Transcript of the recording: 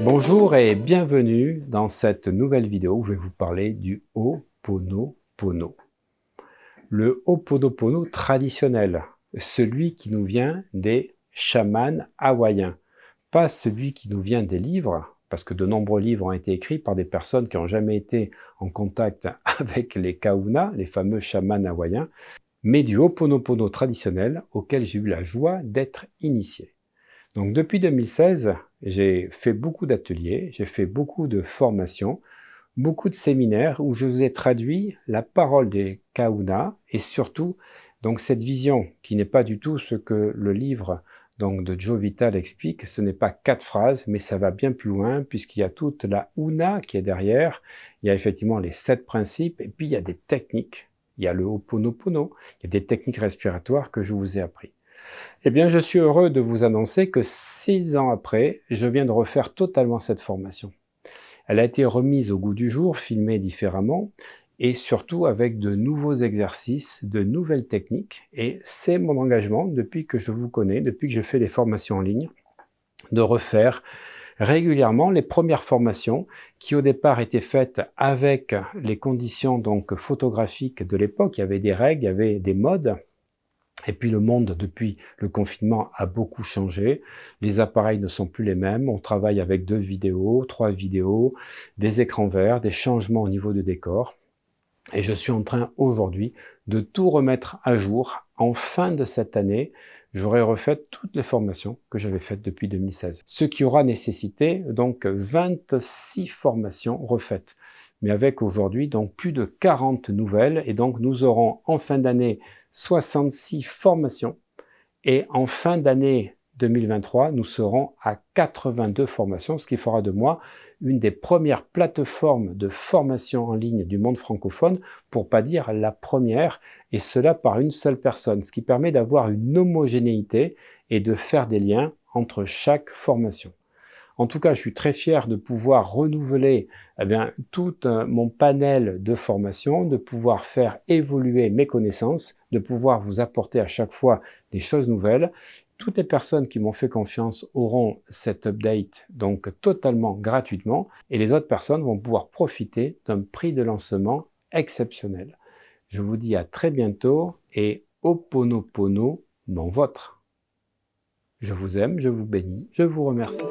Bonjour et bienvenue dans cette nouvelle vidéo où je vais vous parler du Ho'oponopono. Le Ho'oponopono traditionnel, celui qui nous vient des chamans hawaïens, pas celui qui nous vient des livres, parce que de nombreux livres ont été écrits par des personnes qui n'ont jamais été en contact avec les Kahuna, les fameux chamans hawaïens, mais du Ho'oponopono traditionnel auquel j'ai eu la joie d'être initié. Donc depuis 2016, j'ai fait beaucoup d'ateliers, j'ai fait beaucoup de formations, beaucoup de séminaires où je vous ai traduit la parole des Kahuna et surtout donc cette vision qui n'est pas du tout ce que le livre donc, de Joe Vitale explique. Ce n'est pas 4 phrases, mais ça va bien plus loin puisqu'il y a toute la Huna qui est derrière. Il y a effectivement les 7 principes et puis il y a des techniques. Il y a le Ho'oponopono, il y a des techniques respiratoires que je vous ai appris. Eh bien, je suis heureux de vous annoncer que 6 ans après, je viens de refaire totalement cette formation. Elle a été remise au goût du jour, filmée différemment, et surtout avec de nouveaux exercices, de nouvelles techniques. Et c'est mon engagement, depuis que je vous connais, depuis que je fais les formations en ligne, de refaire régulièrement les premières formations qui au départ étaient faites avec les conditions donc photographiques de l'époque. Il y avait des règles, il y avait des modes. Et puis le monde, depuis le confinement, a beaucoup changé. Les appareils ne sont plus les mêmes. On travaille avec 2 vidéos, 3 vidéos, des écrans verts, des changements au niveau de décor. Et je suis en train aujourd'hui de tout remettre à jour. En fin de cette année, j'aurai refait toutes les formations que j'avais faites depuis 2016. Ce qui aura nécessité donc 26 formations refaites. Mais avec aujourd'hui donc plus de 40 nouvelles. Et donc nous aurons en fin d'année 66 formations et en fin d'année 2023, nous serons à 82 formations, ce qui fera de moi une des premières plateformes de formation en ligne du monde francophone, pour pas dire la première, et cela par une seule personne, ce qui permet d'avoir une homogénéité et de faire des liens entre chaque formation. En tout cas, je suis très fier de pouvoir renouveler tout mon panel de formation, de pouvoir faire évoluer mes connaissances, de pouvoir vous apporter à chaque fois des choses nouvelles. Toutes les personnes qui m'ont fait confiance auront cet update donc totalement gratuitement et les autres personnes vont pouvoir profiter d'un prix de lancement exceptionnel. Je vous dis à très bientôt et Ho'oponopono, mon vôtre. Je vous aime, je vous bénis, je vous remercie.